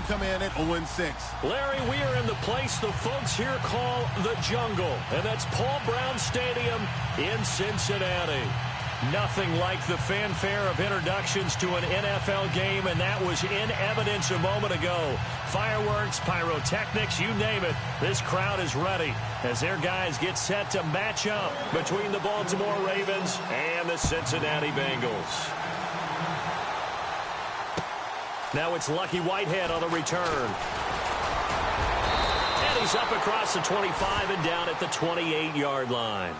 come in at 0-6. Larry, we are in the place the folks here call the Jungle, and that's Paul Brown Stadium in Cincinnati. Nothing like the fanfare of introductions to an NFL game, and that was in evidence a moment ago. Fireworks, pyrotechnics, you name it. This crowd is ready as their guys get set to match up between the Baltimore Ravens and the Cincinnati Bengals. Now it's Lucky Whitehead on the return. And he's up across the 25 and down at the 28-yard line.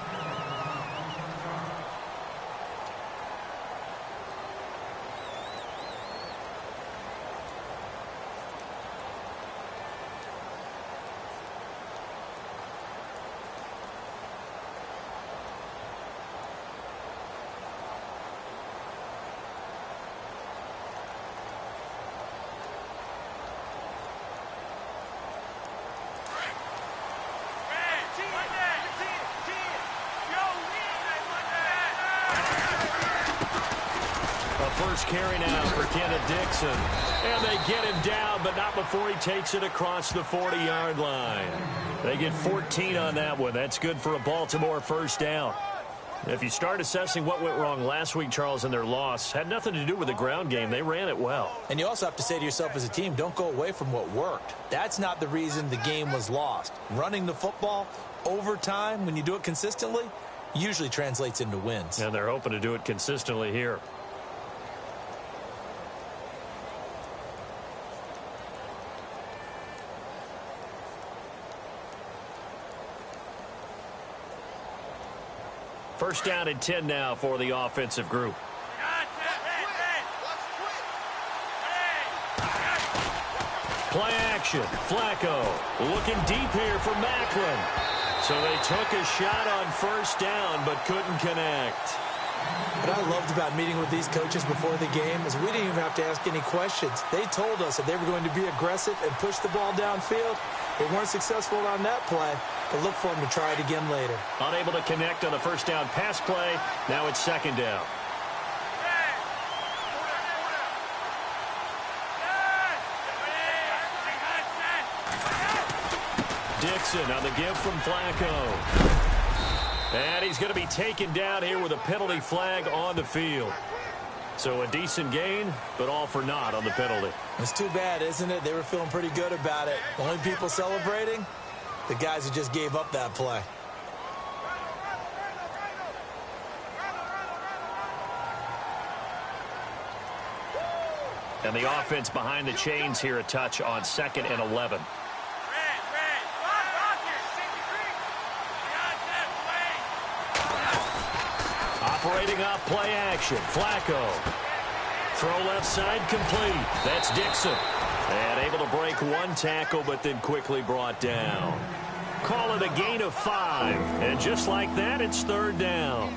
First carry now for Kenneth Dixon. And they get him down, but not before he takes it across the 40-yard line. They get 14 on that one. That's good for a Baltimore first down. If you start assessing what went wrong last week, Charles, in their loss, had nothing to do with the ground game. They ran it well. And you also have to say to yourself as a team, don't go away from what worked. That's not the reason the game was lost. Running the football over time, when you do it consistently, usually translates into wins. And they're hoping to do it consistently here. First down and 10 now for the offensive group. Play action. Flacco looking deep here for Macklin. So they took a shot on first down but couldn't connect. What I loved about meeting with these coaches before the game is we didn't even have to ask any questions. They told us that they were going to be aggressive and push the ball downfield. They weren't successful on that play, but look for them to try it again later. Unable to connect on the first down pass play. Now it's second down. Dixon on the give from Flacco. And he's going to be taken down here with a penalty flag on the field. So a decent gain, but all for naught on the penalty. It's too bad, isn't it? They were feeling pretty good about it. The only people celebrating, the guys who just gave up that play. And the offense behind the chains here a touch on 2nd and 11. Operating off play action. Flacco. Throw left side complete. That's Dixon. And able to break one tackle, but then quickly brought down. Call it a gain of 5. And just like that, it's third down.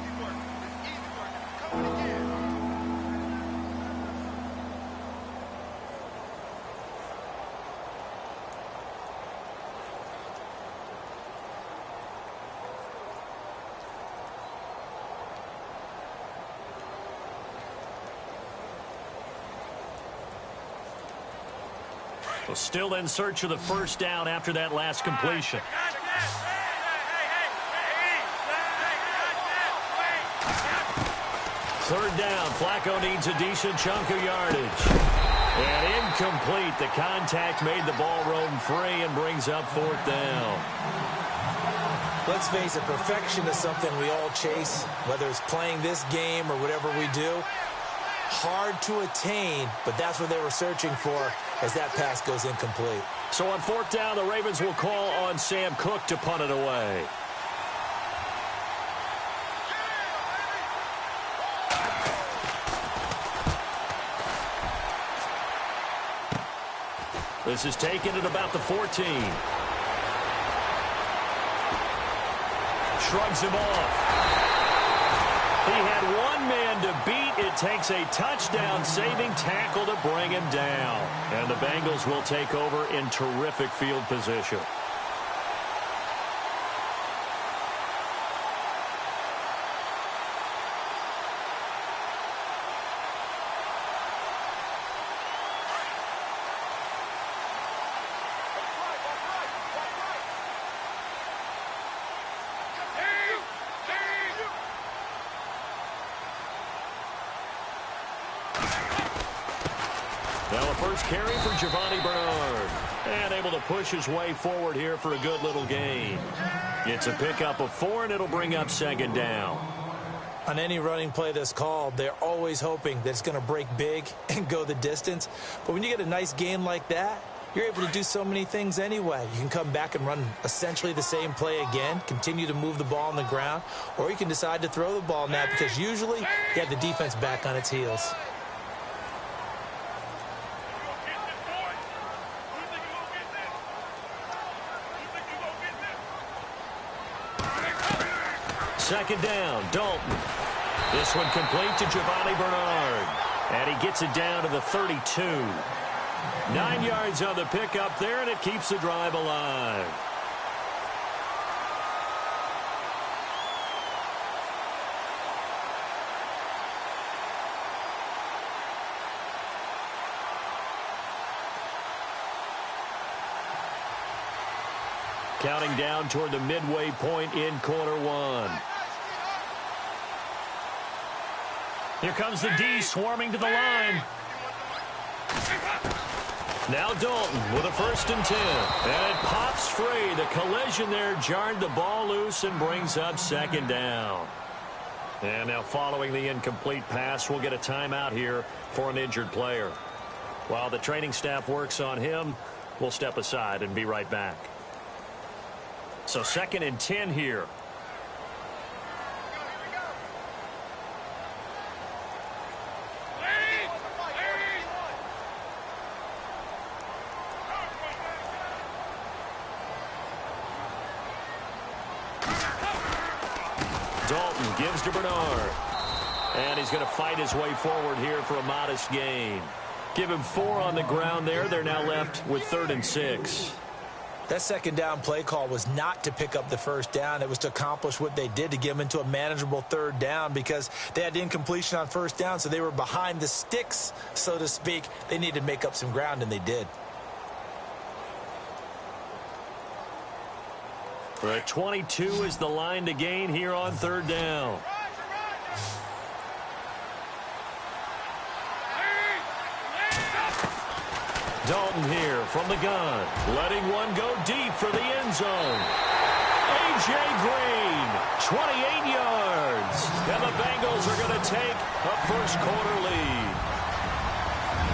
Well, still in search of the first down after that last completion. Third down. Flacco needs a decent chunk of yardage. And incomplete. The contact made the ball roam free and brings up fourth down. Let's face it, perfection is something we all chase, whether it's playing this game or whatever we do. Hard to attain, but that's what they were searching for as that pass goes incomplete. So on fourth down, the Ravens will call on Sam Cook to punt it away. This is taken at about the 14. Shrugs him off. He had one man to beat. It takes a touchdown-saving tackle to bring him down. And the Bengals will take over in terrific field position. first carry for Giovanni Bernard. And able to push his way forward here for a good little gain. It's a pickup of 4, and it'll bring up second down. On any running play that's called, they're always hoping that it's going to break big and go the distance. But when you get a nice gain like that, you're able to do so many things anyway. You can come back and run essentially the same play again, continue to move the ball on the ground, or you can decide to throw the ball now because usually you have the defense back on its heels. Second down, Dalton. This one complete to Giovanni Bernard. And he gets it down to the 32. 9 yards on the pickup there, and it keeps the drive alive. Counting down toward the midway point in quarter one. Here comes the D swarming to the line. Now Dalton with a 1st and 10. And it pops free. The collision there jarred the ball loose and brings up second down. And now following the incomplete pass, we'll get a timeout here for an injured player. While the training staff works on him, we'll step aside and be right back. So 2nd and 10 here. Dalton gives to Bernard. And he's going to fight his way forward here for a modest gain. Give him 4 on the ground there. They're now left with 3rd and 6. That second down play call was not to pick up the first down. It was to accomplish what they did, to get them into a manageable 3rd down, because they had incompletion on 1st down, so they were behind the sticks, so to speak. They needed to make up some ground, and they did. The 22 is the line to gain here on 3rd down. Dalton here from the gun, letting one go deep for the end zone. A.J. Green, 28 yards. And the Bengals are going to take a first quarter lead.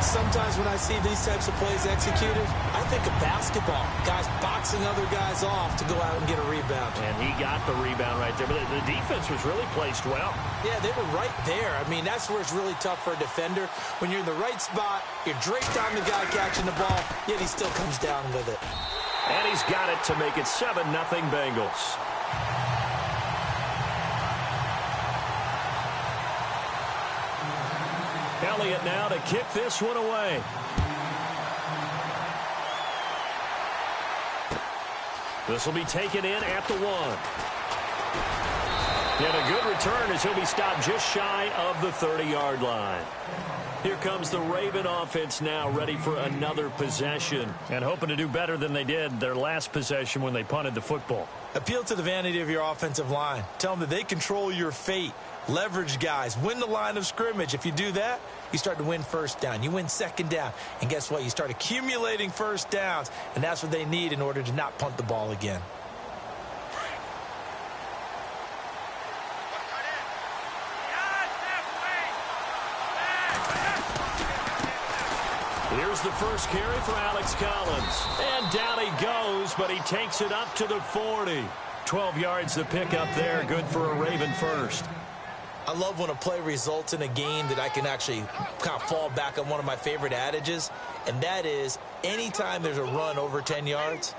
Sometimes when I see these types of plays executed, I think of basketball. Guys boxing other guys off to go out and get a rebound. And he got the rebound right there. But the defense was really placed well. Yeah, they were right there. I mean, that's where it's really tough for a defender. When you're in the right spot, you're draped on the guy catching the ball, yet he still comes down with it. And he's got it to make it 7-0 Bengals. Elliott now to kick this one away. This will be taken in at the 1. And a good return as he'll be stopped just shy of the 30-yard line. Here comes the Raven offense now, ready for another possession and hoping to do better than they did their last possession when they punted the football. Appeal to the vanity of your offensive line. Tell them that they control your fate. Leverage guys. Win the line of scrimmage. If you do that, you start to win 1st down. You win 2nd down. And guess what? You start accumulating 1st downs. And that's what they need in order to not punt the ball again. Here's the first carry for Alex Collins. And down he goes, but he takes it up to the 40. 12 yards to pick up there. Good for a Raven first. I love when a play results in a gain that I can actually kind of fall back on one of my favorite adages, and that is anytime there's a run over 10 yards,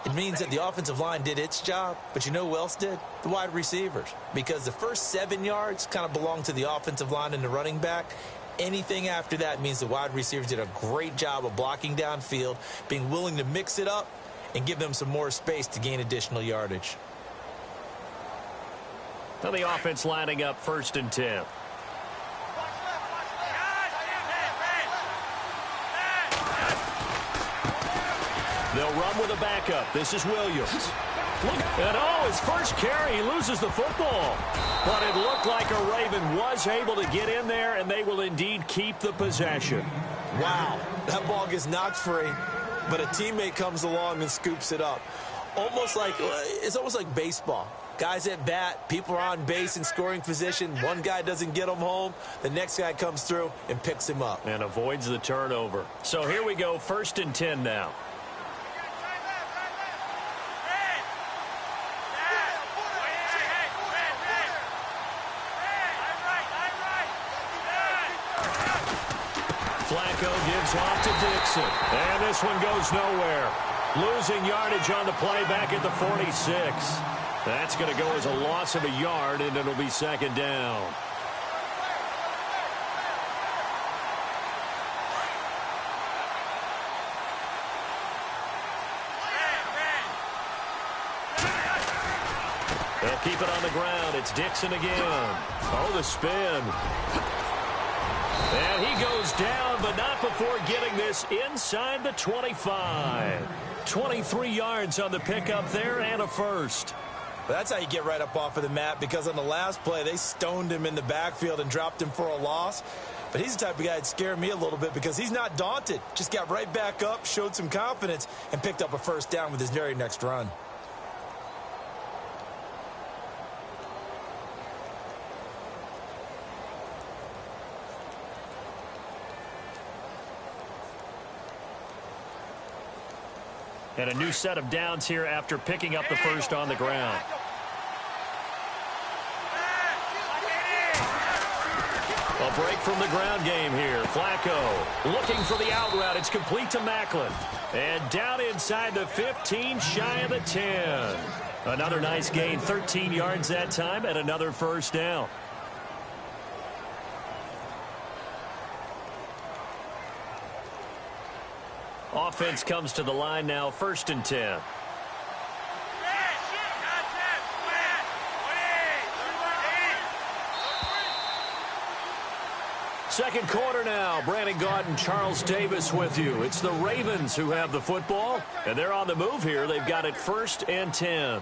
it means that the offensive line did its job, but you know who else did? The wide receivers. Because the first 7 yards kind of belong to the offensive line and the running back. Anything after that means the wide receivers did a great job of blocking downfield, being willing to mix it up, and give them some more space to gain additional yardage. Now the offense lining up 1st and 10. They'll run with a backup. This is Williams. Look, and his first carry, he loses the football. But it looked like a Raven was able to get in there, and they will indeed keep the possession. Wow, that ball gets knocked free, but a teammate comes along and scoops it up. It's almost like baseball. Guys at bat, people are on base in scoring position. One guy doesn't get him home. The next guy comes through and picks him up. And avoids the turnover. So here we go, 1st and 10 now. Flacco gives off to Dixon. And this one goes nowhere. Losing yardage on the play back at the 46. That's going to go as a loss of a yard, and it'll be 2nd down. They'll keep it on the ground. It's Dixon again. Oh, the spin. And he goes down, but not before getting this inside the 25. 23 yards on the pickup there and a first. That's how you get right up off of the mat, because on the last play, they stoned him in the backfield and dropped him for a loss. But he's the type of guy that scared me a little bit because he's not daunted. Just got right back up, showed some confidence, and picked up a first down with his very next run. And a new set of downs here after picking up the first on the ground. A break from the ground game here. Flacco looking for the out route. It's complete to Macklin. And down inside the 15, shy of the 10. Another nice gain, 13 yards that time, and another first down. Offense comes to the line now, 1st and 10. Second quarter now. Brandon Gaudin, Charles Davis with you. It's the Ravens who have the football, and they're on the move here. They've got it 1st and 10.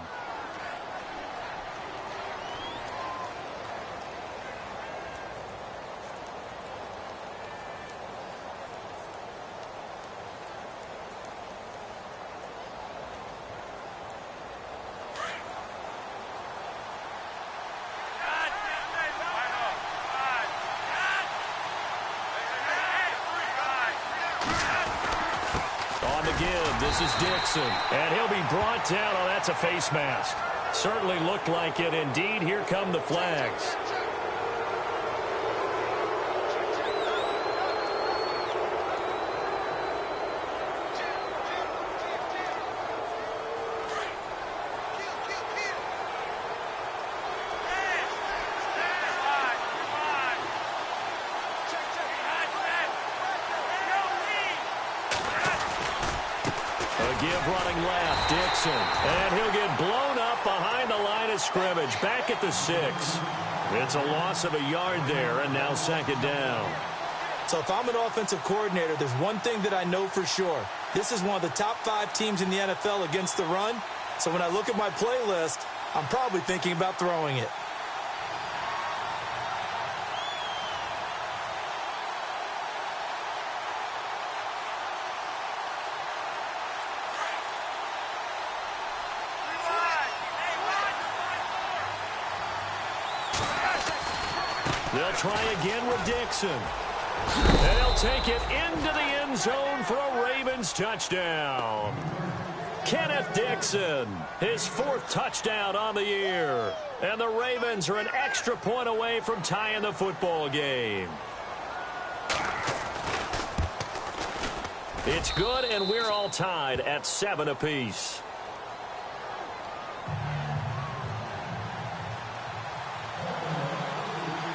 This is Dixon, and he'll be brought down. Oh, that's a face mask. Certainly looked like it. Indeed, here come the flags. Give running left, Dixon. And he'll get blown up behind the line of scrimmage. Back at the 6. It's a loss of a yard there, and now 2nd down. So if I'm an offensive coordinator, there's one thing that I know for sure. This is one of the top 5 teams in the NFL against the run. So when I look at my playlist, I'm probably thinking about throwing it. They'll try again with Dixon. And he'll take it into the end zone for a Ravens touchdown. Kenneth Dixon, his 4th touchdown on the year. And the Ravens are an extra point away from tying the football game. It's good, and we're all tied at 7 apiece.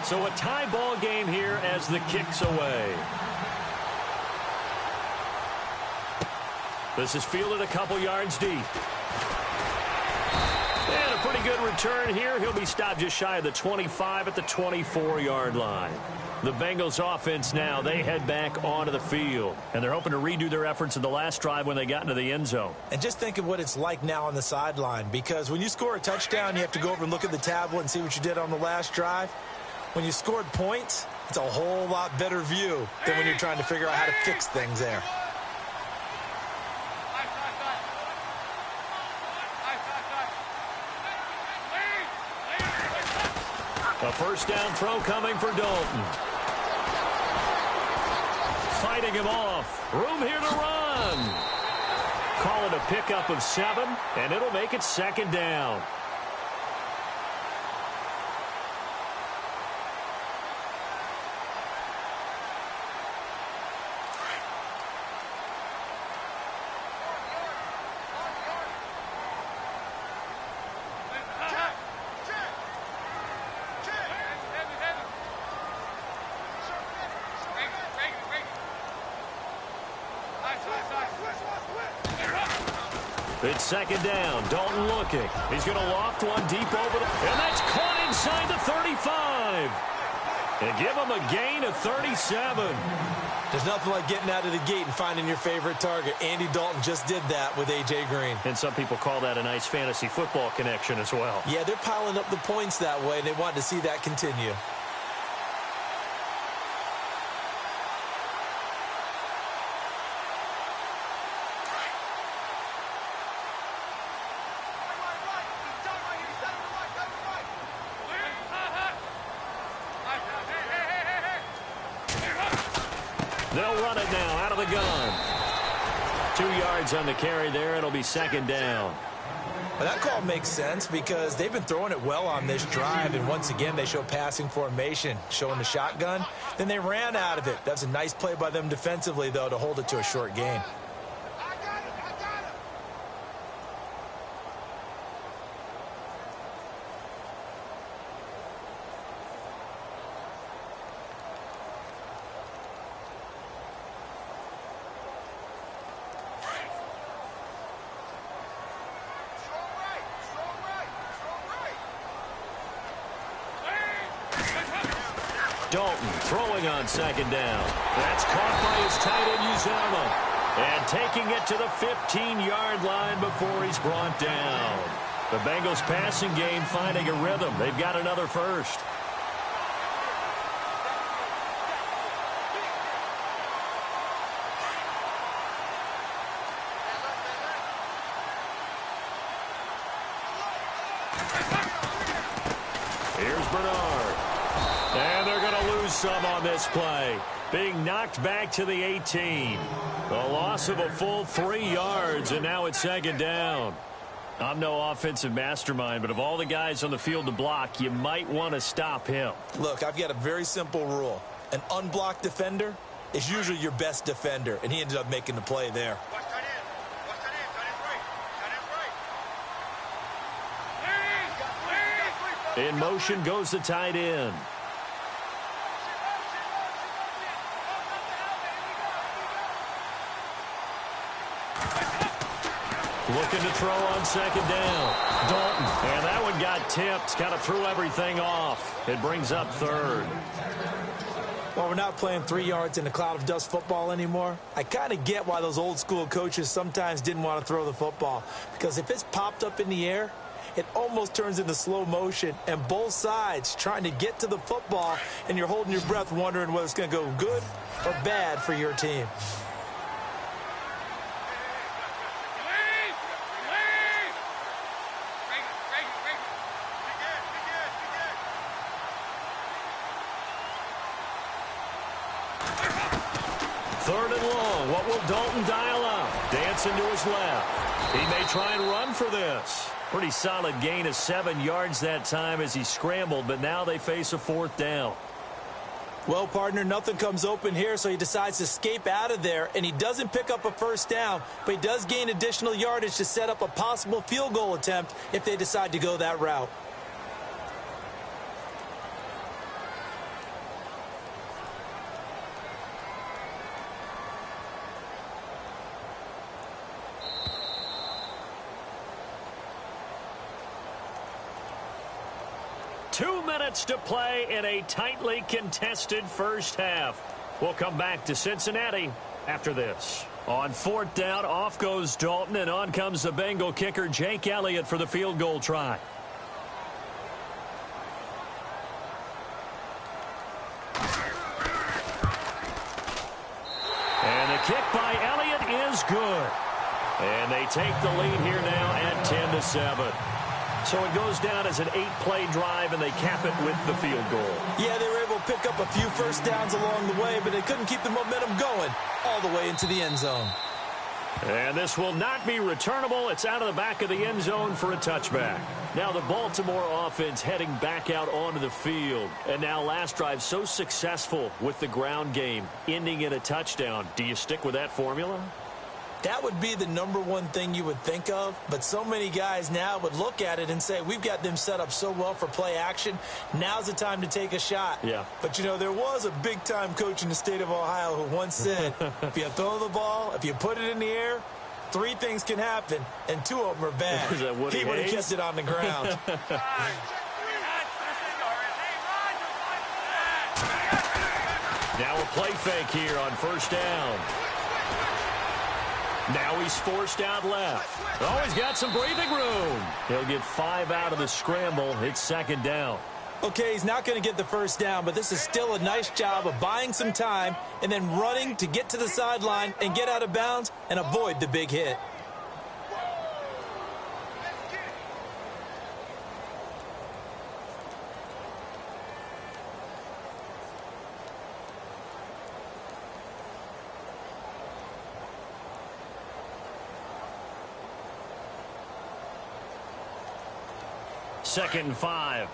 So a tie ball game here as the kick's away. This is fielded a couple yards deep. And a pretty good return here. He'll be stopped just shy of the 25 at the 24-yard line. The Bengals offense now, they head back onto the field. And they're hoping to redo their efforts in the last drive when they got into the end zone. And just think of what it's like now on the sideline. Because when you score a touchdown, you have to go over and look at the tablet and see what you did on the last drive. When you scored points, It's a whole lot better view than when you're trying to figure out how to fix things there. A first down throw coming for Dalton. Fighting him off. Room here to run. Call it a pickup of 7, and it'll make it second down. It's second down. Dalton looking. He's going to loft one deep over and that's caught inside the 35. And give him a gain of 37. There's nothing like getting out of the gate and finding your favorite target. Andy Dalton just did that with A.J. Green. And some people call that a nice fantasy football connection as well. Yeah, they're piling up the points that way, and they want to see that continue. They'll run it now out of the gun. 2 yards on the carry there. It'll be second down. Well, that call makes sense because they've been throwing it well on this drive, and once again they show passing formation, showing the shotgun. Then they ran out of it. That's a nice play by them defensively, though, to hold it to a short gain. Dalton throwing on second down. That's caught by his tight end, Uzama. And taking it to the 15-yard line before he's brought down. The Bengals passing game finding a rhythm. They've got another first. Here's Bernard. And they're going to lose some on this play. Being knocked back to the 18. A loss of a full 3 yards, and now it's second down. I'm no offensive mastermind, but of all the guys on the field to block, you might want to stop him. Look, I've got a very simple rule. An unblocked defender is usually your best defender, and he ended up making the play there. In motion goes the tight end. Looking to throw on second down. Dalton. And that one got tipped. Kind of threw everything off. It brings up third. Well, we're not playing 3 yards in a cloud of dust football anymore. I kind of get why those old school coaches sometimes didn't want to throw the football. Because if it's popped up in the air, it almost turns into slow motion. And both sides trying to get to the football, and you're holding your breath wondering whether it's going to go good or bad for your team. Third and long. What will Dalton dial up? Dancing to his left. He may try and run for this. Pretty solid gain of 7 yards that time as he scrambled, but now they face a fourth down. Well, partner, nothing comes open here, so he decides to escape out of there, and he doesn't pick up a first down, but he does gain additional yardage to set up a possible field goal attempt if they decide to go that route. Two minutes to play in a tightly contested first half. We'll come back to Cincinnati after this. On fourth down, off goes Dalton, and on comes the Bengal kicker, Jake Elliott, for the field goal try. good. And they take the lead here now at 10-7. So it goes down as an 8-play drive, and they cap it with the field goal. Yeah, they were able to pick up a few first downs along the way, but they couldn't keep the momentum going all the way into the end zone. And this will not be returnable. It's out of the back of the end zone for a touchback. Now the Baltimore offense heading back out onto the field. And now last drive so successful with the ground game, ending in a touchdown. Do you stick with that formula? That would be the number one thing you would think of, but so many guys now would look at it and say, we've got them set up so well for play action. Now's the time to take a shot. Yeah. But, you know, there was a big-time coach in the state of Ohio who once said, if you throw the ball, if you put it in the air, 3 things can happen, and 2 of them are bad. Is that Woody He would have Hayes? kept it on the ground. Now a play fake here on first down. Now he's forced out left. Oh, he's got some breathing room. He'll get 5 out of the scramble. It's second down. Okay, he's not going to get the first down, but this is still a nice job of buying some time and then running to get to the sideline and get out of bounds and avoid the big hit. Second and 5.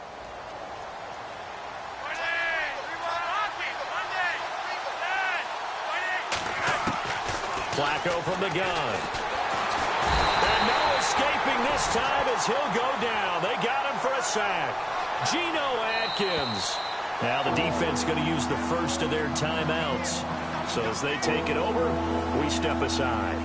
Flacco from the gun. And no escaping this time as he'll go down. They got him for a sack. Geno Atkins. Now the defense going to use the first of their timeouts. So as they take it over, we step aside.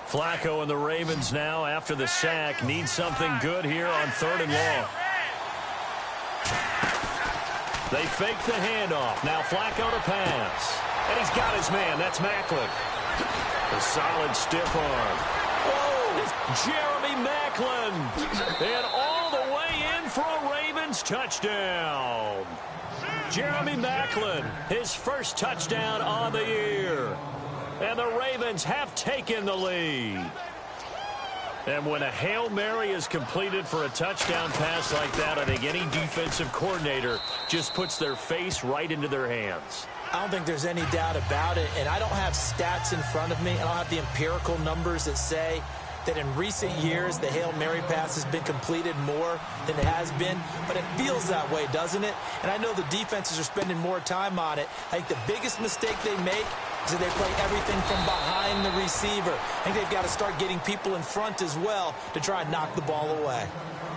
Flacco and the Ravens now, after the sack, need something good here on 3rd and long. They fake the handoff. Now Flacco to pass. And he's got his man. That's Maclin. A solid stiff arm. Oh, Jeremy Maclin. And all the way in for a Ravens touchdown. Jeremy Maclin, his first touchdown on the year. And the Ravens have taken the lead. And when a Hail Mary is completed for a touchdown pass like that, I think any defensive coordinator just puts their face right into their hands. I don't think there's any doubt about it, and I don't have stats in front of me. I don't have the empirical numbers that say that in recent years the Hail Mary pass has been completed more than it has been, but it feels that way, doesn't it? And I know the defenses are spending more time on it. I think the biggest mistake they make is that they play everything from behind the receiver. I think they've got to start getting people in front as well to try and knock the ball away.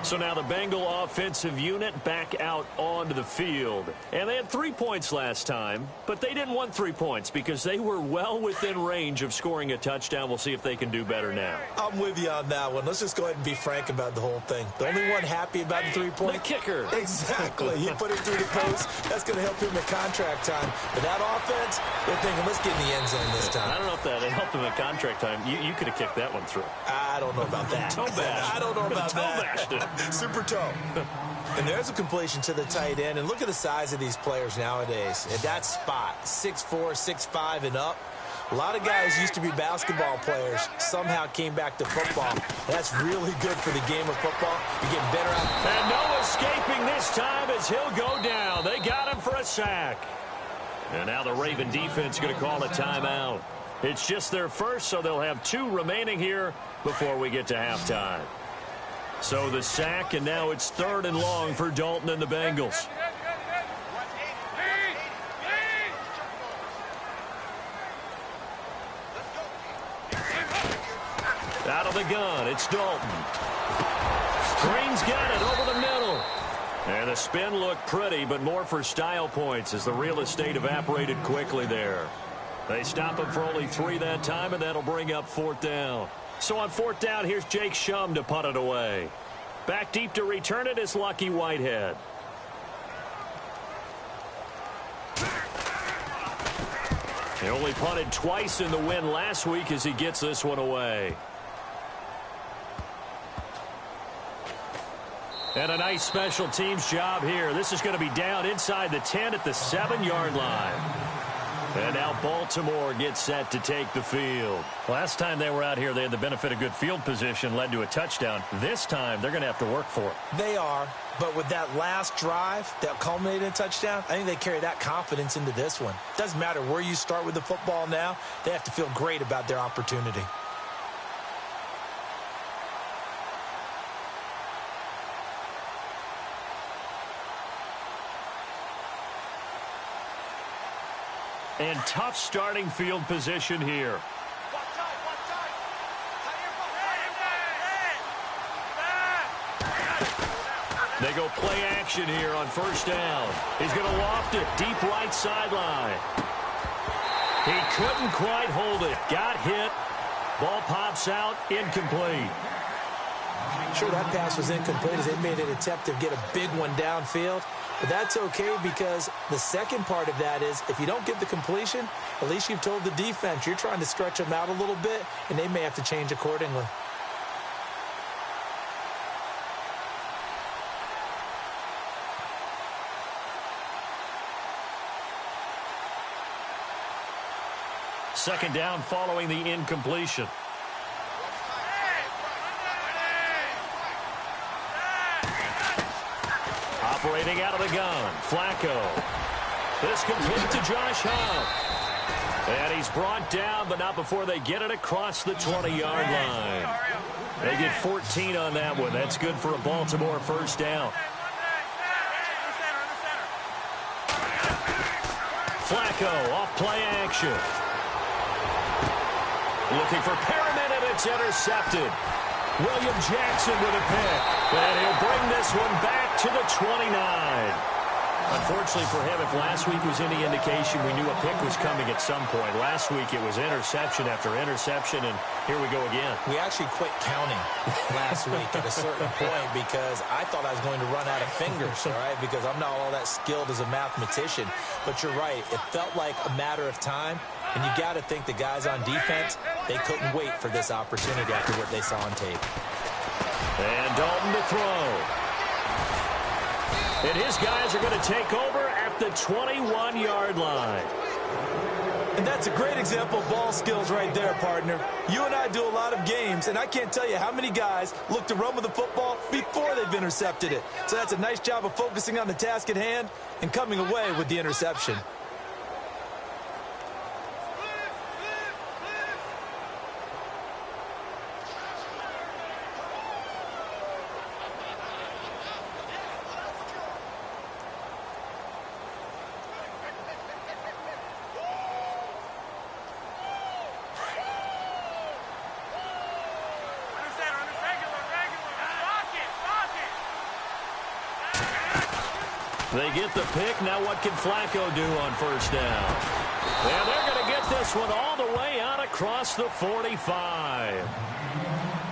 So now the Bengal offensive unit back out onto the field. And they had 3 points last time, but they didn't want 3 points because they were well within range of scoring a touchdown. We'll see if they can do better now. I'm with you on that one. Let's just go ahead and be frank about the whole thing. The only one happy about the 3-point. The kicker. Exactly. He put it through the post. That's going to help him at contract time. But that offense, they're thinking, let's get in the end zone this time. I don't know if that helped him at contract time. You could have kicked that one through. I don't know about that. Toe bash. I don't know about Toe bashed it. Super toe. And there's a completion to the tight end. And look at the size of these players nowadays. At that spot, 6'4", 6'5", and up. A lot of guys used to be basketball players, somehow came back to football. That's really good for the game of football. You're getting better out. And no escaping this time as he'll go down. They got him for a sack. And now the Raven defense going to call a timeout. It's just their first, so they'll have 2 remaining here before we get to halftime. So the sack, and now it's 3rd and long for Dalton and the Bengals. Out of the gun, it's Dalton. Green's got it over the middle. And the spin looked pretty, but more for style points as the real estate evaporated quickly there. They stop him for only 3 that time, and that'll bring up 4th down. So on 4th down, here's Jake Shum to punt it away. Back deep to return it is Lucky Whitehead. He only punted twice in the win last week as he gets this one away. And a nice special teams job here. This is going to be down inside the 10 at the 7-yard line. And now Baltimore gets set to take the field. Last time they were out here, they had the benefit of good field position, led to a touchdown. This time, they're going to have to work for it. They are, but with that last drive that culminated in a touchdown, I think they carry that confidence into this one. Doesn't matter where you start with the football now, they have to feel great about their opportunity. And tough starting field position here. They go play action here on first down. He's going to loft it deep right sideline. He couldn't quite hold it. Got hit. Ball pops out. Incomplete. Sure, that pass was incomplete as they made an attempt to get a big one downfield. But that's okay because the second part of that is if you don't get the completion, at least you've told the defense you're trying to stretch them out a little bit, and they may have to change accordingly. Second down following the incompletion. Operating out of the gun, Flacco. This complete to Josh Huff. And he's brought down, but not before they get it across the 20-yard line. They get 14 on that one. That's good for a Baltimore first down. Flacco off play action. Looking for Perriman, and it's intercepted. William Jackson with a pick. And he'll bring this one back to the 29. Unfortunately for him, if last week was any indication, we knew a pick was coming at some point. Last week it was interception after interception, and here we go again. We actually quit counting last week at a certain point because I thought I was going to run out of fingers, all right, because I'm not all that skilled as a mathematician. But you're right. It felt like a matter of time, and you got to think the guys on defense, they couldn't wait for this opportunity after what they saw on tape. And Dalton to throw. And his guys are going to take over at the 21-yard line. And that's a great example of ball skills right there, partner. You and I do a lot of games, and I can't tell you how many guys look to run with the football before they've intercepted it. So that's a nice job of focusing on the task at hand and coming away with the interception. They get the pick. Now what can Flacco do on first down? And they're going to get this one all the way out across the 45.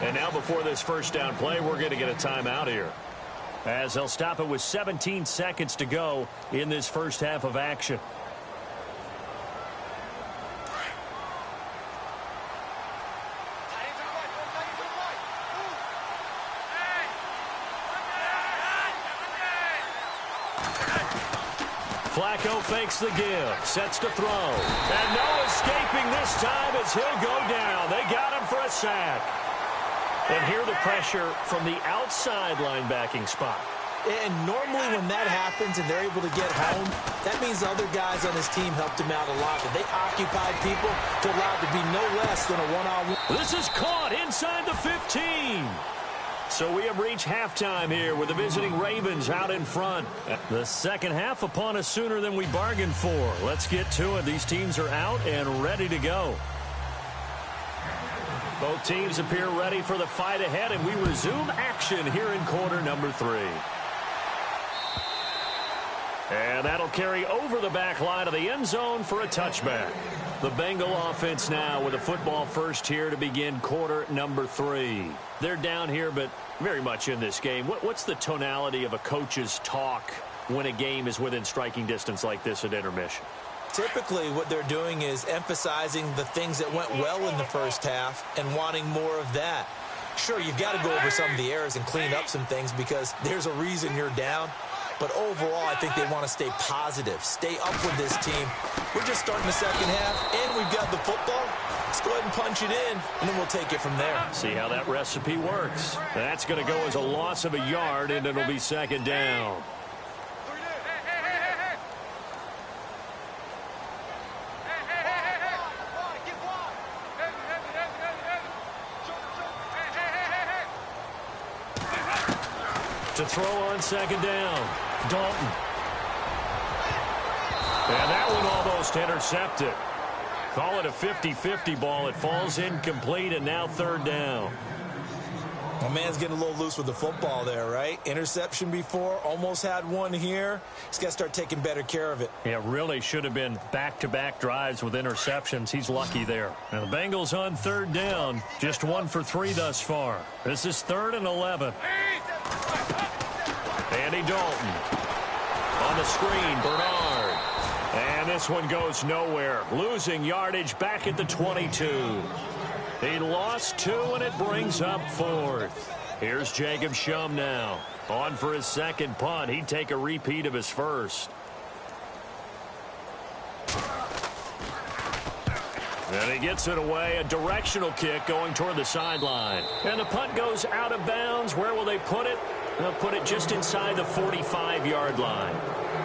And now before this first down play, we're going to get a timeout here, as they'll stop it with 17 seconds to go in this first half of action. Flacco fakes the give, sets to throw, and no escaping this time as he'll go down. They got him for a sack. And here the pressure from the outside linebacking spot. And normally when that happens and they're able to get home, that means other guys on his team helped him out a lot. But they occupied people to allow it to be no less than a one-on-one. This is caught inside the 15. So we have reached halftime here with the visiting Ravens out in front. The second half upon us sooner than we bargained for. Let's get to it. These teams are out and ready to go. Both teams appear ready for the fight ahead, and we resume action here in quarter number 3. And that'll carry over the back line of the end zone for a touchback. The Bengal offense now with a football first here to begin quarter number 3. They're down here, but very much in this game. What's the tonality of a coach's talk when a game is within striking distance like this at intermission? Typically, what they're doing is emphasizing the things that went well in the first half and wanting more of that. Sure, you've got to go over some of the errors and clean up some things because there's a reason you're down. But overall, I think they want to stay positive, stay up with this team. We're just starting the second half, and we've got the football. Let's go ahead and punch it in, and then we'll take it from there. See how that recipe works. That's going to go as a loss of a yard, and it'll be second down. To throw on second down, Dalton. And that one almost intercepted. Call it a 50-50 ball. It falls incomplete, and now third down. My man's getting a little loose with the football there, right? Interception before, almost had one here. He's got to start taking better care of it. Yeah, really should have been back-to-back drives with interceptions. He's lucky there. Now the Bengals on third down, just 1 for 3 thus far. This is 3rd and 11. Andy Dalton on the screen, Bernard. And this one goes nowhere. Losing yardage back at the 22. He lost 2, and it brings up 4th. Here's Jacob Shum now. On for his second punt. He'd take a repeat of his first. And he gets it away. A directional kick going toward the sideline. And the punt goes out of bounds. Where will they put it? They'll put it just inside the 45-yard line.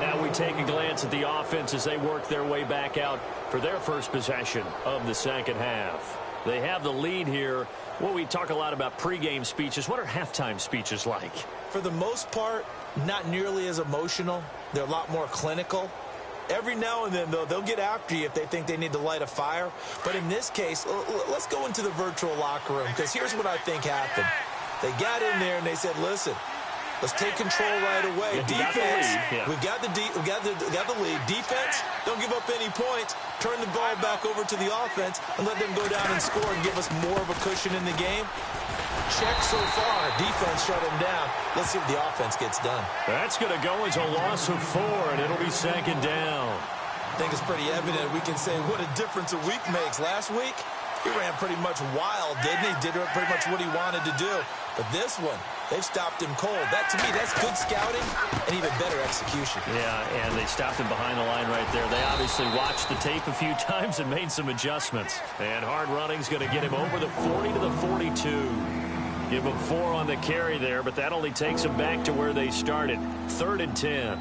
Now we take a glance at the offense as they work their way back out for their first possession of the second half. They have the lead here. Well, we talk a lot about pregame speeches. What are halftime speeches like? For the most part, not nearly as emotional. They're a lot more clinical. Every now and then, though, they'll get after you if they think they need to light a fire. But in this case, let's go into the virtual locker room, because here's what I think happened. They got in there and they said, listen, let's take control right away. Defense, we've got the lead. Defense, don't give up any points. Turn the ball back over to the offense and let them go down and score and give us more of a cushion in the game. Check so far. Defense shut them down. Let's see if the offense gets done. That's going to go as a loss of 4, and it'll be second down. I think it's pretty evident. We can say what a difference a week makes. Last week, he ran pretty much wild, didn't he? Did pretty much what he wanted to do. But this one, they've stopped him cold. That, to me, that's good scouting and even better execution. Yeah, and they stopped him behind the line right there. They obviously watched the tape a few times and made some adjustments. And hard running's going to get him over the 40 to the 42. Give him 4 on the carry there, but that only takes them back to where they started. 3rd and 10.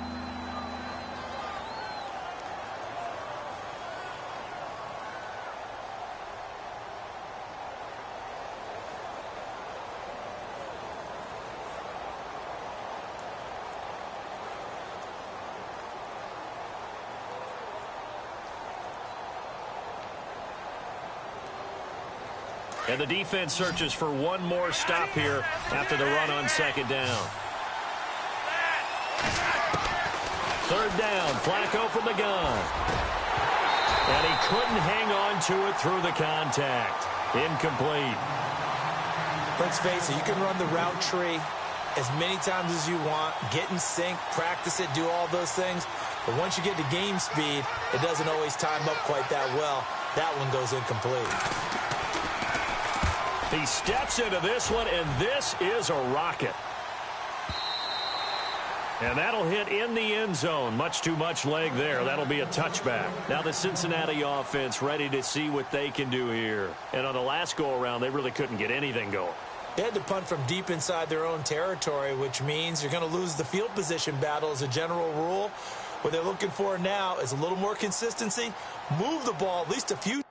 And the defense searches for one more stop here after the run on second down. 3rd down, Flacco from the gun. And he couldn't hang on to it through the contact. Incomplete. Let's face it, you can run the route tree as many times as you want, get in sync, practice it, do all those things. But once you get to game speed, it doesn't always time up quite that well. That one goes incomplete. He steps into this one, and this is a rocket. And that'll hit in the end zone. Much too much leg there. That'll be a touchback. Now the Cincinnati offense ready to see what they can do here. And on the last go-around, they really couldn't get anything going. They had to punt from deep inside their own territory, which means you're going to lose the field position battle as a general rule. What they're looking for now is a little more consistency. Move the ball at least a few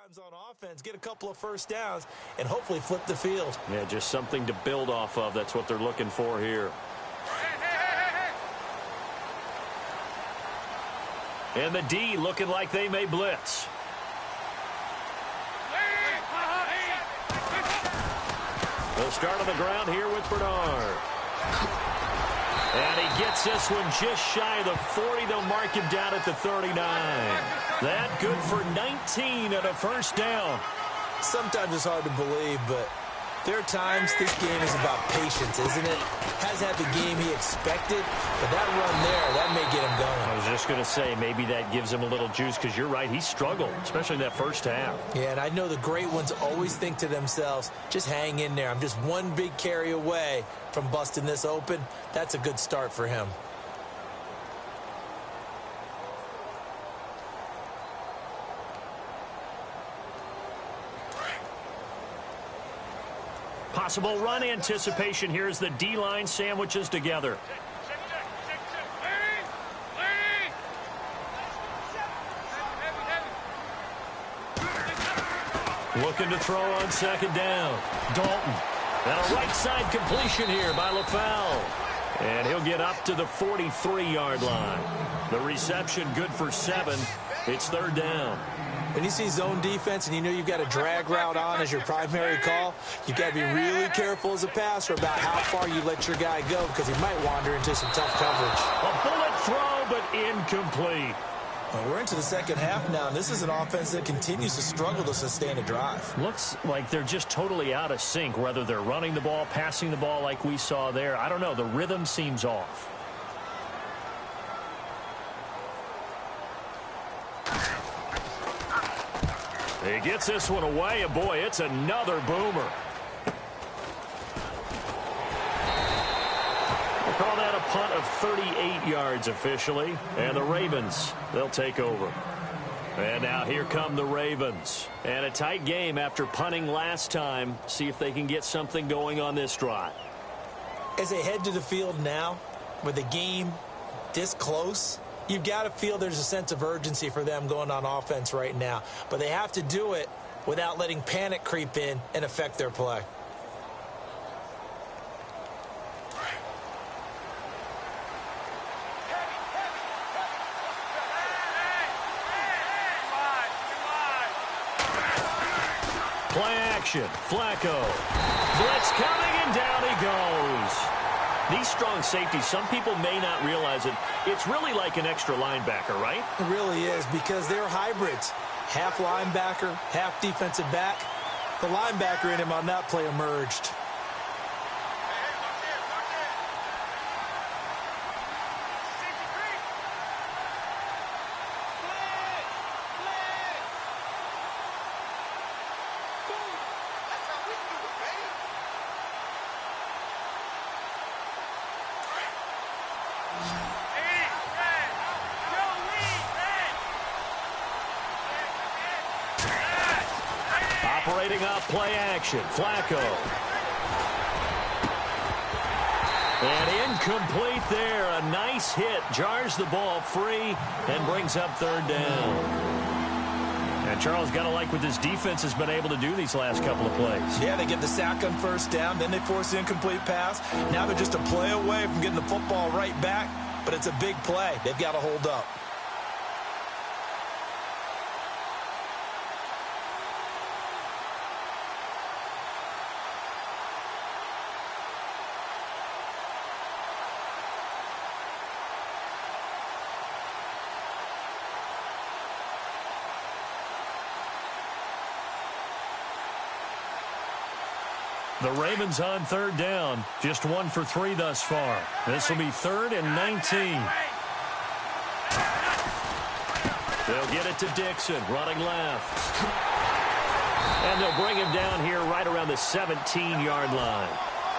times on offense, get a couple of first downs, and hopefully flip the field. Yeah, just something to build off of. That's what they're looking for here. And the D looking like they may blitz. They'll start on the ground here with Bernard. And he gets this one just shy of the 40. They'll mark him down at the 39. That good for 19 and a first down. Sometimes it's hard to believe, but there are times this game is about patience, isn't it? Hasn't had the game he expected, but that run there, that may get him going. I was just going to say, maybe that gives him a little juice, because you're right, he struggled, especially in that first half. Yeah, and I know the great ones always think to themselves, just hang in there. I'm just one big carry away from busting this open. That's a good start for him. Possible run anticipation here as the D-line sandwiches together. Looking to throw on second down. Dalton. And a right side completion here by LaFell. And he'll get up to the 43-yard line. The reception good for 7. It's third down. When you see zone defense and you know you've got a drag route on as your primary call, you've got to be really careful as a passer about how far you let your guy go, because he might wander into some tough coverage. A bullet throw, but incomplete. Well, we're into the second half now, and this is an offense that continues to struggle to sustain a drive. Looks like they're just totally out of sync, whether they're running the ball, passing the ball like we saw there. I don't know. The rhythm seems off. He gets this one away, and boy, it's another boomer. We'll call that a punt of 38 yards officially, and the Ravens, they'll take over. And now here come the Ravens. And a tight game after punting last time. See if they can get something going on this drive. As they head to the field now, with the game this close, you've got to feel there's a sense of urgency for them going on offense right now. But they have to do it without letting panic creep in and affect their play. Play action. Flacco. Blitz coming, and down he goes. These strong safeties, some people may not realize it. It's really like an extra linebacker, right? It really is, because they're hybrids. Half linebacker, half defensive back. The linebacker in him on that play emerged. Operating off play action. Flacco. And incomplete there. A nice hit. Jars the ball free and brings up third down. And Charles, got to like what this defense has been able to do these last couple of plays. Yeah, they get the sack on first down. Then they force the incomplete pass. Now they're just a play away from getting the football right back. But it's a big play. They've got to hold up. The Ravens on third down. Just 1 for 3 thus far. This will be 3rd and 19. They'll get it to Dixon, running left. And they'll bring him down here right around the 17-yard line.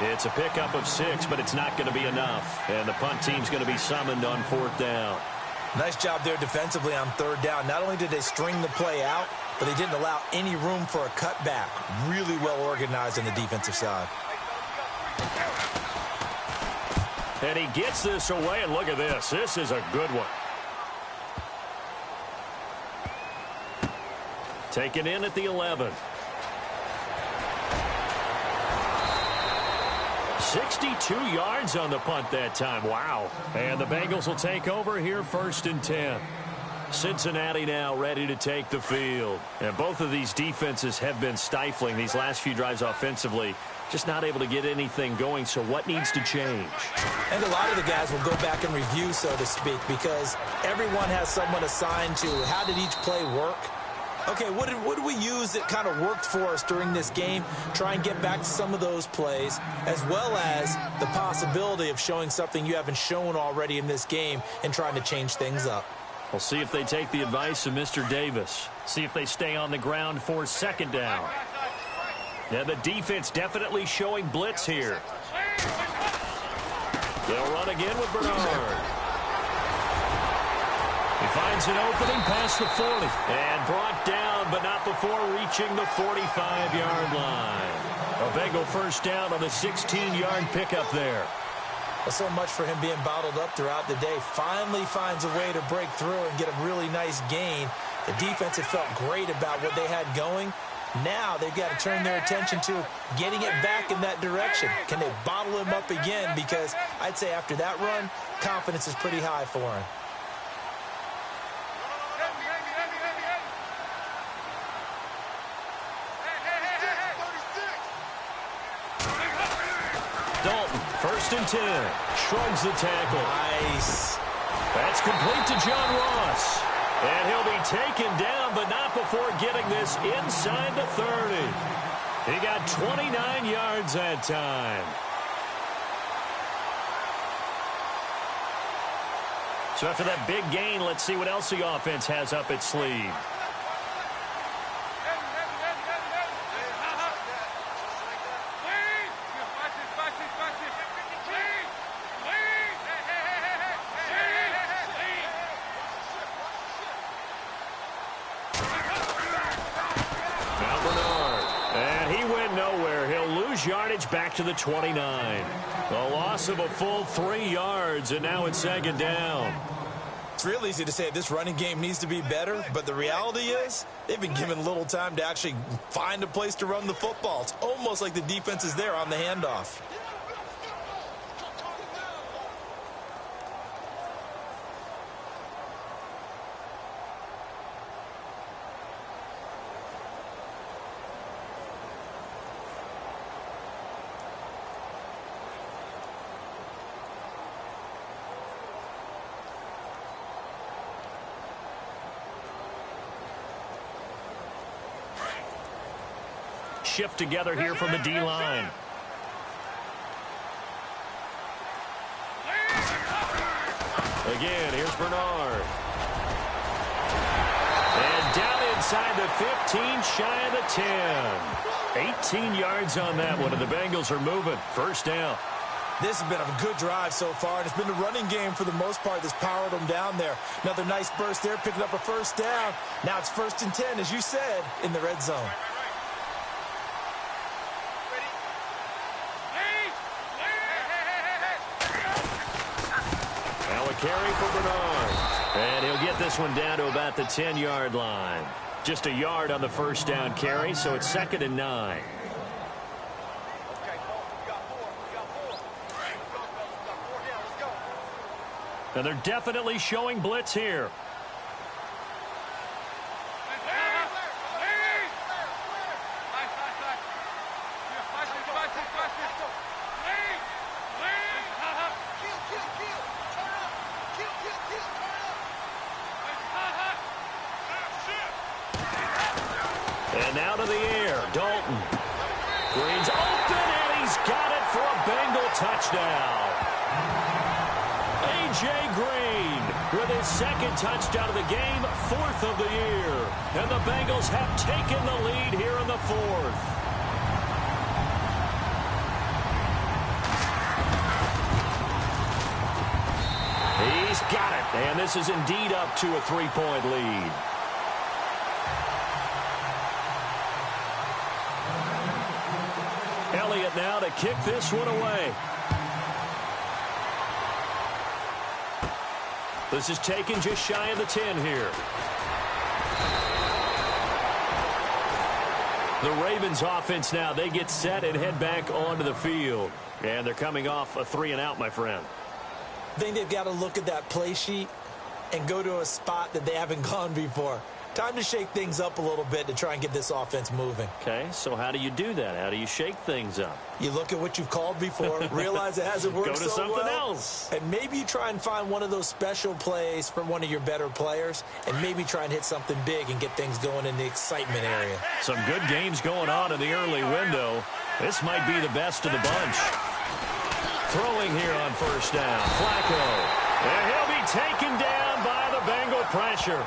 It's a pickup of 6, but it's not going to be enough. And the punt team's going to be summoned on 4th down. Nice job there defensively on third down. Not only did they string the play out, but they didn't allow any room for a cutback. Really well organized on the defensive side. And he gets this away, and look at this. This is a good one. Taken in at the 11. 62 yards on the punt that time. Wow. And the Bengals will take over here 1st and 10. Cincinnati now ready to take the field. And both of these defenses have been stifling these last few drives offensively. Just not able to get anything going, so what needs to change? And a lot of the guys will go back and review, so to speak, because everyone has someone assigned to how did each play work. Okay, what did we use that kind of worked for us during this game? Try and get back to some of those plays, as well as the possibility of showing something you haven't shown already in this game and trying to change things up. We'll see if they take the advice of Mr. Davis. See if they stay on the ground for second down. Now the defense definitely showing blitz here. They'll run again with Bernard. He finds an opening past the 40 and brought down, but not before reaching the 45-yard line. A Bengal first down on the 16-yard pickup there. Well, so much for him being bottled up throughout the day. Finally finds a way to break through and get a really nice gain. The defense had felt great about what they had going. Now they've got to turn their attention to getting it back in that direction. Can they bottle him up again? Because I'd say after that run, confidence is pretty high for him. Dalton, 1st and 10. Shrugs the tackle. Nice. That's complete to John Ross. And he'll be taken down, but not before getting this inside the 30. He got 29 yards that time. So after that big gain, let's see what else the offense has up its sleeve. Yardage back to the 29. A loss of a full 3 yards, and now it's 2nd down. It's real easy to say this running game needs to be better, but the reality is they've been given little time to actually find a place to run the football. It's almost like the defense is there on the handoff. Shift together here from the D-line. Again, here's Bernard. And down inside the 15, shy of the 10. 18 yards on that one, and the Bengals are moving. 1st down. This has been a good drive so far, and it's been the running game for the most part that's powered them down there. Another nice burst there, picking up a 1st down. Now it's 1st and 10, as you said, in the red zone. Carry for Bernard. And he'll get this one down to about the 10-yard line. Just a yard on the 1st down carry, so it's 2nd and 9. And they're definitely showing blitz here. And now to the air, Dalton. Green's open, and he's got it for a Bengal touchdown. A.J. Green with his 2nd touchdown of the game, 4th of the year. And the Bengals have taken the lead here in the 4th. He's got it, and this is indeed up to a 3-point lead. Elliott now to kick this one away. This is taken just shy of the 10 here. The Ravens offense now, they get set and head back onto the field. And they're coming off a 3-and-out, my friend. I think they've got to look at that play sheet and go to a spot that they haven't gone before. Time to shake things up a little bit to try and get this offense moving. Okay, so how do you do that? How do you shake things up? You look at what you've called before, realize it hasn't worked so well. Go to something else. And maybe you try and find one of those special plays from one of your better players, and maybe try and hit something big and get things going in the excitement area. Some good games going on in the early window. This might be the best of the bunch. Throwing here on first down. Flacco. And he'll be taken down by the Bengal pressure.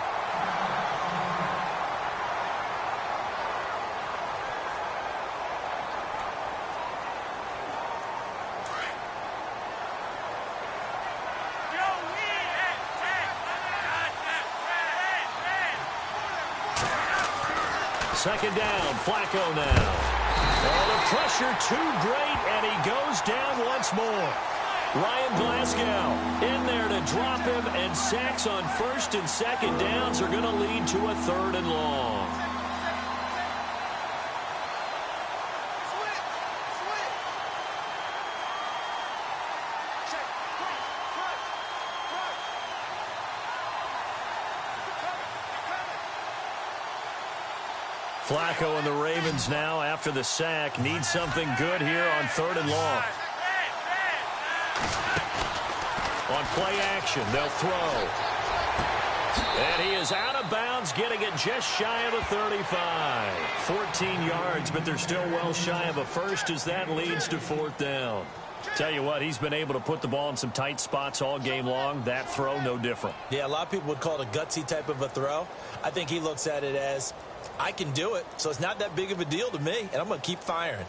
Second down, Flacco now. Oh, the pressure too great, and he goes down once more. Ryan Glasgow in there to drop him, and sacks on first and second downs are going to lead to a third and long. Flacco and the Ravens now, after the sack, need something good here on third and long. On play action, they'll throw. And he is out of bounds, getting it just shy of a 35. 14 yards, but they're still well shy of a first as that leads to fourth down. Tell you what, he's been able to put the ball in some tight spots all game long. That throw, no different. Yeah, a lot of people would call it a gutsy type of a throw. I think he looks at it as, I can do it, so it's not that big of a deal to me, and I'm going to keep firing.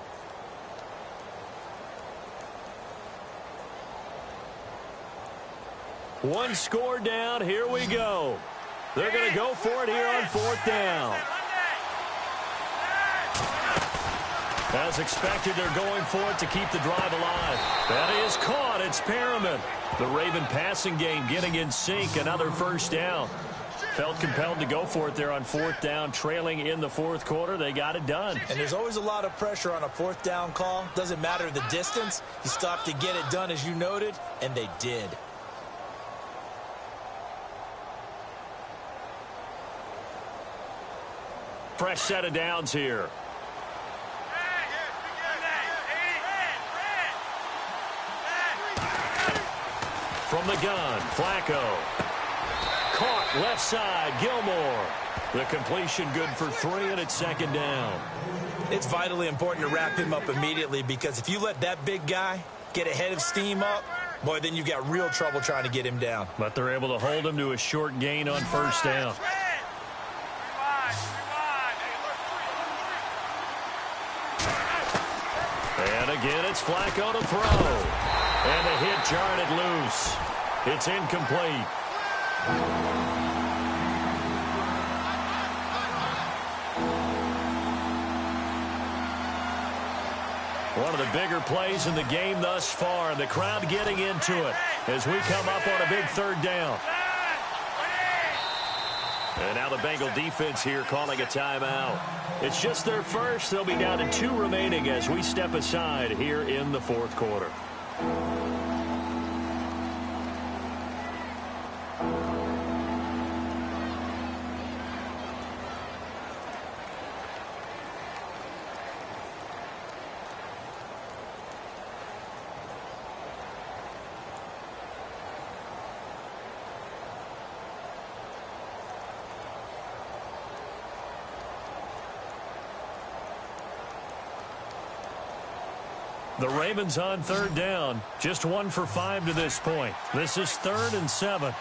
One score down. Here we go. They're going to go for it here on fourth down. As expected, they're going for it to keep the drive alive. That is caught. It's Perriman. The Raven passing game getting in sync. Another first down. Felt compelled to go for it there on fourth down, trailing in the fourth quarter. They got it done. And there's always a lot of pressure on a fourth down call. Doesn't matter the distance. You stop to get it done, as you noted, and they did. Fresh set of downs here. From the gun, Flacco. Caught left side, Gilmore. The completion good for 3, and it's second down. It's vitally important to wrap him up immediately, because if you let that big guy get ahead of steam up, boy, then you've got real trouble trying to get him down. But they're able to hold him to a short gain on first down. And again, it's Flacco to throw. And the hit jarred it loose. It's incomplete. One of the bigger plays in the game thus far, and the crowd getting into it as we come up on a big third down. And now the Bengal defense here calling a timeout. It's just their first. They'll be down to 2 remaining as we step aside here in the fourth quarter. The Ravens on third down. Just 1 for 5 to this point. This is 3rd and 7.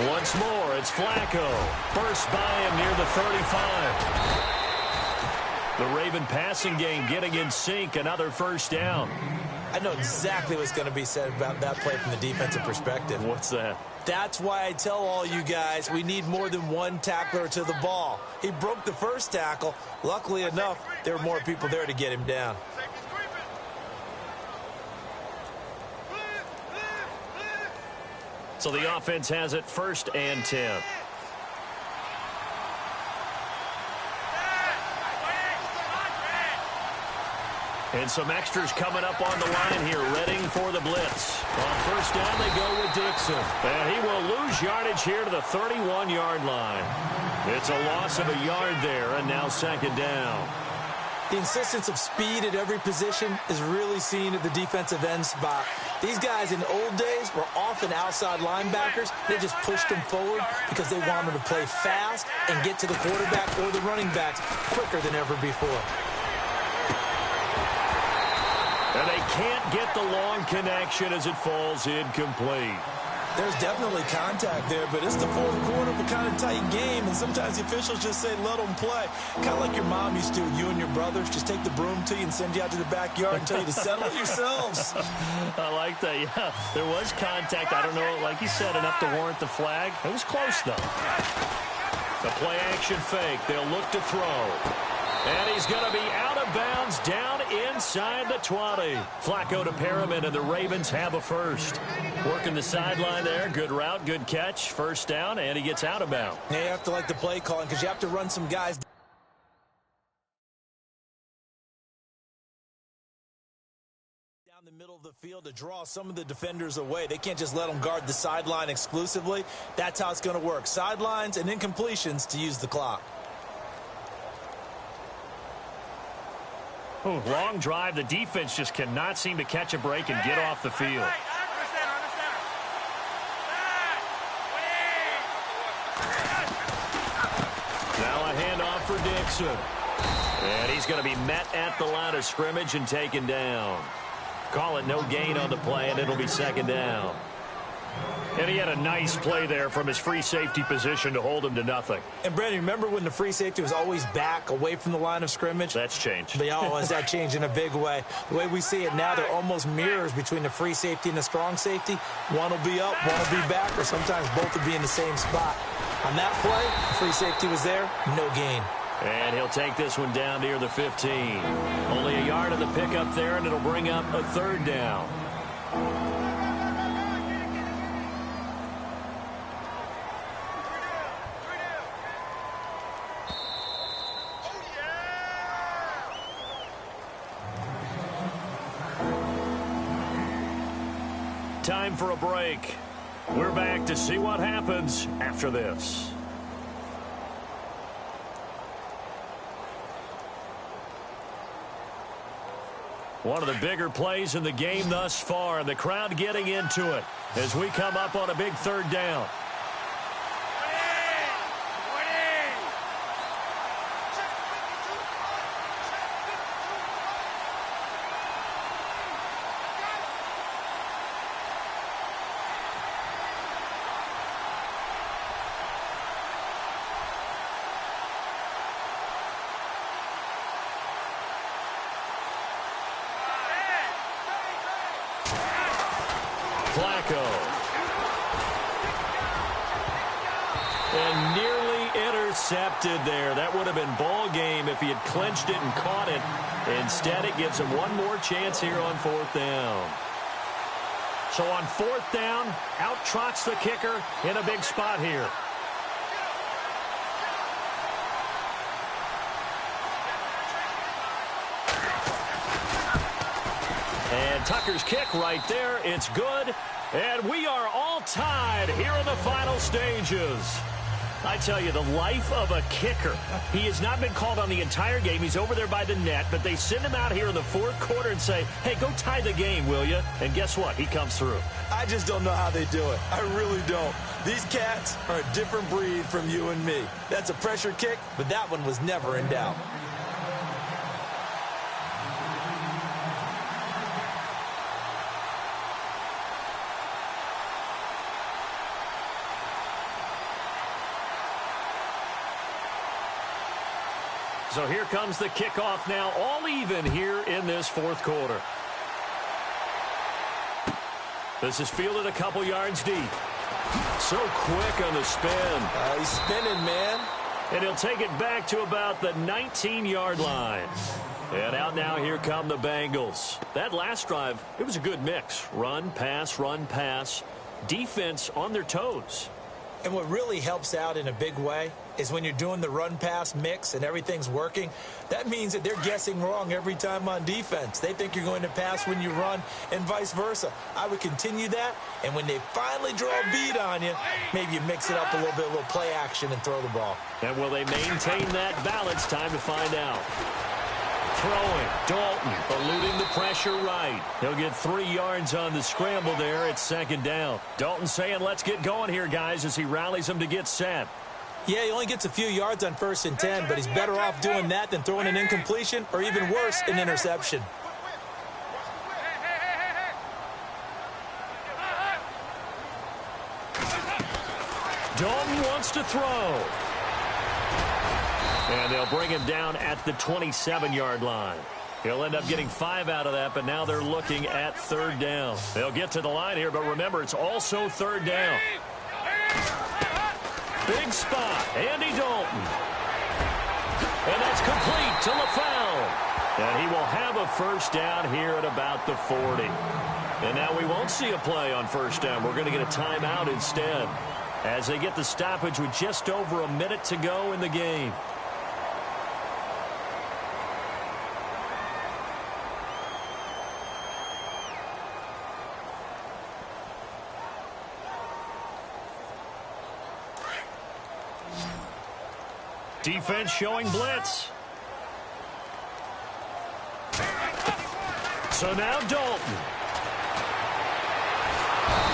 Once more, it's Flacco. First by him near the 35. The Raven passing game getting in sync. Another first down. I know exactly what's going to be said about that play from the defensive perspective. What's that? That's why I tell all you guys we need more than one tackler to the ball. He broke the first tackle. Luckily enough, there were more people there to get him down. So the offense has it 1st and 10. And some extras coming up on the line here, readying for the blitz. On first down, they go with Dixon. And he will lose yardage here to the 31-yard line. It's a loss of a yard there, and now second down. The insistence of speed at every position is really seen at the defensive end spot. These guys in the old days were often outside linebackers. They just pushed them forward because they wanted to play fast and get to the quarterback or the running backs quicker than ever before. And they can't get the long connection as it falls incomplete. There's definitely contact there, but it's the fourth quarter of a kind of tight game, and sometimes the officials just say, let them play. Kind of like your mom used to with you and your brothers. Just take the broom to you and send you out to the backyard and tell you to settle it yourselves. I like that, yeah. There was contact. I don't know, like you said, enough to warrant the flag. It was close, though. The play-action fake. They'll look to throw. And he's going to be out of bounds down inside the 20. Flacco to Perriman, and the Ravens have a first. Working the sideline there. Good route, good catch. First down, and he gets out of bounds. Yeah, you have to like the play calling because you have to run some guys down the middle of the field to draw some of the defenders away. They can't just let them guard the sideline exclusively. That's how it's going to work. Sidelines and incompletions to use the clock. Ooh, long drive. The defense just cannot seem to catch a break and get off the field. Now a handoff for Dixon. And he's going to be met at the line of scrimmage and taken down. Call it no gain on the play, and it'll be second down. And he had a nice play there from his free safety position to hold him to nothing. And, Brandon, remember when the free safety was always back away from the line of scrimmage? That's changed. Has that changed in a big way? The way we see it now, they're almost mirrors between the free safety and the strong safety. One will be up, one will be back, or sometimes both will be in the same spot. On that play, free safety was there, no gain. And he'll take this one down near the 15. Only a yard of the pickup there, and it'll bring up a third down. Time for a break. We're back to see what happens after this. One of the bigger plays in the game thus far, and the crowd getting into it as we come up on a big third down. Flacco. And nearly intercepted there. That would have been ball game if he had clinched it and caught it. Instead, it gives him one more chance here on fourth down. So on fourth down, out trots the kicker in a big spot here. And Tucker's kick right there. It's good. And we are all tied here in the final stages. I tell you, the life of a kicker. He has not been called on the entire game. He's over there by the net, but they send him out here in the fourth quarter and say, hey, go tie the game, will you? And guess what? He comes through. I just don't know how they do it. I really don't. These cats are a different breed from you and me. That's a pressure kick, but that one was never in doubt. So here comes the kickoff now, all even here in this fourth quarter. This is fielded a couple yards deep. So quick on the spin. He's spinning, man. And he'll take it back to about the 19-yard line. And out now, here come the Bengals. That last drive, it was a good mix. Run, pass, defense on their toes. And what really helps out in a big way is when you're doing the run-pass mix and everything's working, that means that they're guessing wrong every time on defense. They think you're going to pass when you run and vice versa. I would continue that, and when they finally draw a beat on you, maybe you mix it up a little bit, a little play action, and throw the ball. And will they maintain that balance? Time to find out. Throwing, Dalton eluding the pressure right. He'll get 3 yards on the scramble there. It's second down. Dalton saying, let's get going here, guys, as he rallies them to get set. Yeah, he only gets a few yards on 1st and 10, but he's better off doing that than throwing an incompletion or even worse, an interception. Dalton wants to throw. And they'll bring him down at the 27-yard line. He'll end up getting 5 out of that, but now they're looking at 3rd down. They'll get to the line here, but remember, it's also 3rd down. Big spot, Andy Dalton. And that's complete to LaFell. And he will have a 1st down here at about the 40. And now we won't see a play on 1st down. We're going to get a timeout instead, as they get the stoppage with just over a minute to go in the game. Defense showing blitz. So now Dalton.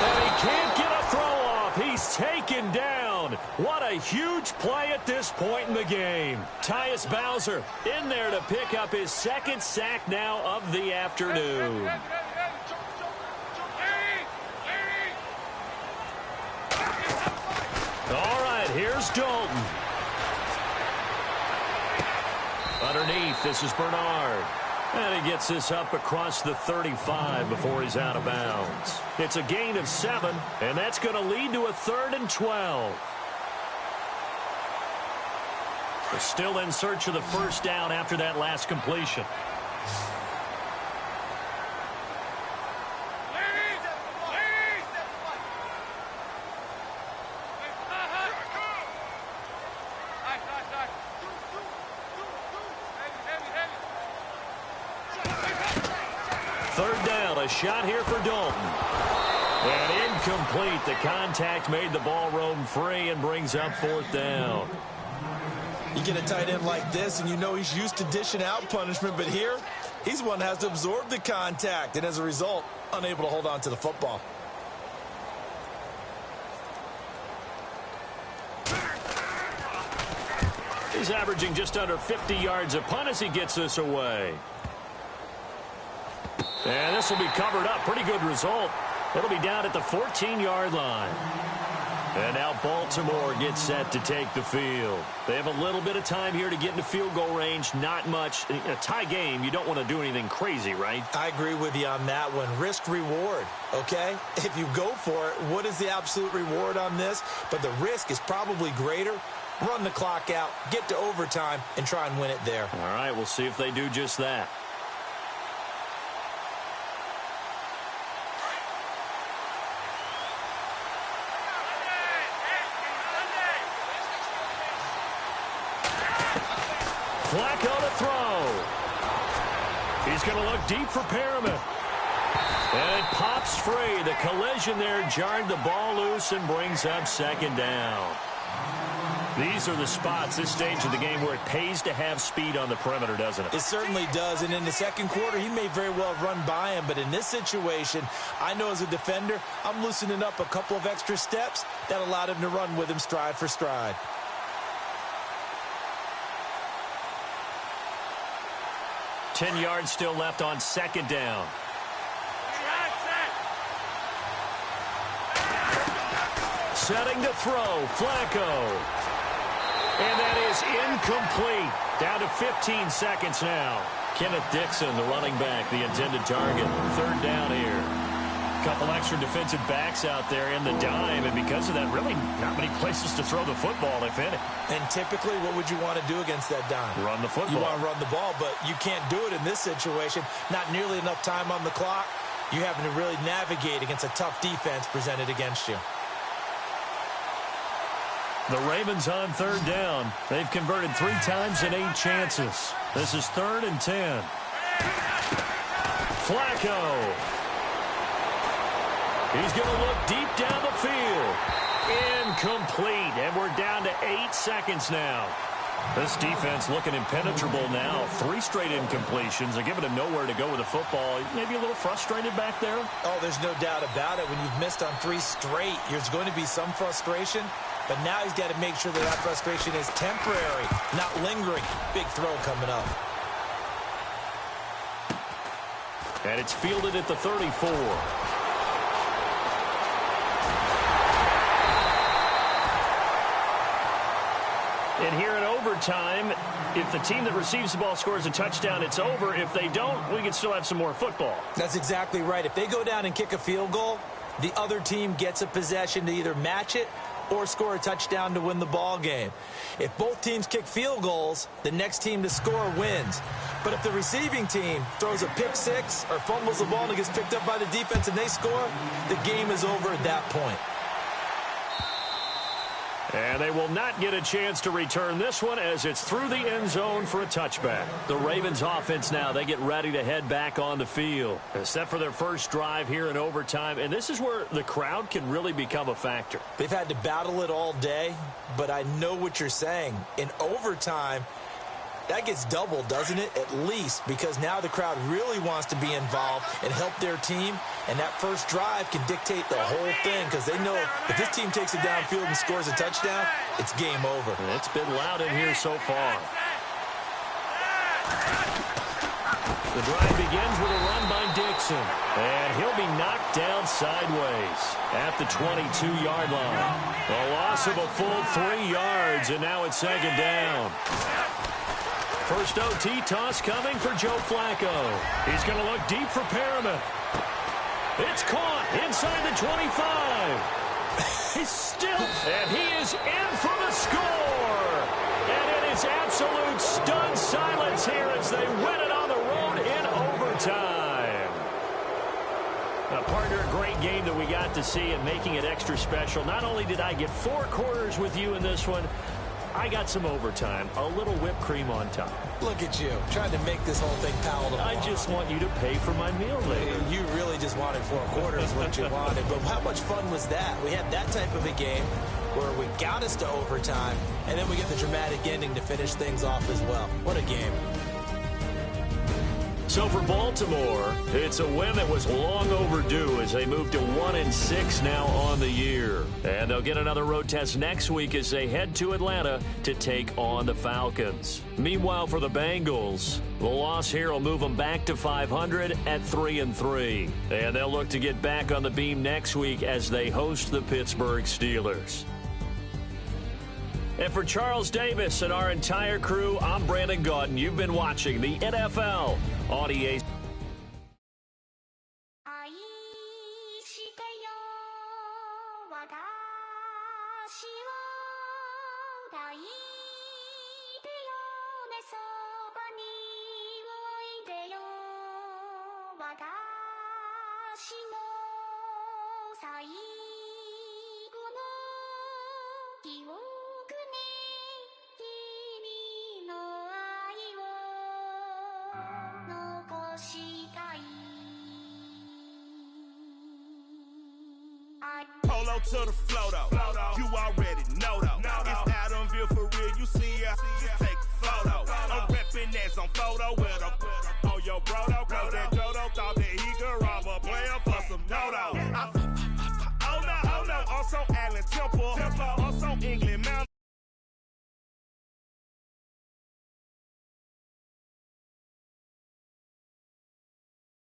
And he can't get a throw off. He's taken down. What a huge play at this point in the game. Tyus Bowser in there to pick up his 2nd sack now of the afternoon. All right, here's Dalton. Underneath, this is Bernard. And he gets this up across the 35 before he's out of bounds. It's a gain of 7, and that's going to lead to a 3rd and 12. They're still in search of the 1st down after that last completion. Shot here for Dalton. And incomplete. The contact made the ball roam free and brings up 4th down. You get a tight end like this, and you know he's used to dishing out punishment, but here, he's one that has to absorb the contact, and as a result, unable to hold on to the football. He's averaging just under 50 yards a punt as he gets this away. And this will be covered up. Pretty good result. It'll be down at the 14-yard line. And now Baltimore gets set to take the field. They have a little bit of time here to get into field goal range. Not much. In a tie game, you don't want to do anything crazy, right? I agree with you on that one. Risk-reward, okay? If you go for it, what is the absolute reward on this? But the risk is probably greater. Run the clock out, get to overtime, and try and win it there. All right, we'll see if they do just that. Flacco to throw. He's going to look deep for Perriman. And it pops free. The collision there jarred the ball loose and brings up 2nd down. These are the spots, this stage of the game, where it pays to have speed on the perimeter, doesn't it? It certainly does. And in the 2nd quarter, he may very well run by him. But in this situation, I know as a defender, I'm loosening up a couple of extra steps that allowed him to run with him stride for stride. Ten yards still left on 2nd down. Setting to throw, Flacco. And that is incomplete. Down to 15 seconds now. Kenneth Dixon, the running back, the intended target. 3rd down here. Couple extra defensive backs out there in the dime, and because of that, really not many places to throw the football, if any. And typically, what would you want to do against that dime? Run the football. You want to run the ball, but you can't do it in this situation. Not nearly enough time on the clock. You're having to really navigate against a tough defense presented against you. The Ravens on third down. They've converted 3 times in 8 chances. This is 3rd and 10. Flacco. He's going to look deep down the field. Incomplete, and we're down to 8 seconds now. This defense looking impenetrable now. 3 straight incompletions. They're giving him nowhere to go with the football. Maybe a little frustrated back there. Oh, there's no doubt about it. When you've missed on 3 straight, there's going to be some frustration. But now he's got to make sure that frustration is temporary, not lingering. Big throw coming up. And it's fielded at the 34. And here in overtime, if the team that receives the ball scores a touchdown, it's over. If they don't, we can still have some more football. That's exactly right. If they go down and kick a field goal, the other team gets a possession to either match it or score a touchdown to win the ball game. If both teams kick field goals, the next team to score wins. But if the receiving team throws a pick 6 or fumbles the ball and it gets picked up by the defense and they score, the game is over at that point. And they will not get a chance to return this one as it's through the end zone for a touchback. The Ravens offense now, they get ready to head back on the field. Set for their first drive here in overtime. And this is where the crowd can really become a factor. They've had to battle it all day, but I know what you're saying. In overtime, that gets doubled, doesn't it? At least, because now the crowd really wants to be involved and help their team. And that first drive can dictate the whole thing because they know if this team takes it downfield and scores a touchdown, it's game over. It's been loud in here so far. The drive begins with a run by Dixon. And he'll be knocked down sideways at the 22-yard line. A loss of a full 3 yards, and now it's 2nd down. First OT toss coming for Joe Flacco. He's going to look deep for Perriman. It's caught inside the 25. He's still, and he is in for the score. And it is absolute stunned silence here as they win it on the road in overtime. Now, partner, a great game that we got to see and making it extra special. Not only did I get 4 quarters with you in this one, I got some overtime, a little whipped cream on top. Look at you, trying to make this whole thing palatable. I just want you to pay for my meal later. You really just wanted 4 quarters, what you wanted. But how much fun was that? We had that type of a game where we got us to overtime, and then we get the dramatic ending to finish things off as well. What a game. So for Baltimore, it's a win that was long overdue as they move to 1-6 now on the year. And they'll get another road test next week as they head to Atlanta to take on the Falcons. Meanwhile, for the Bengals, the loss here will move them back to 500 at 3-3. And they'll look to get back on the beam next week as they host the Pittsburgh Steelers. And for Charles Davis and our entire crew, I'm Brandon Gaudin. You've been watching the NFL on EA. Polo to the float out. You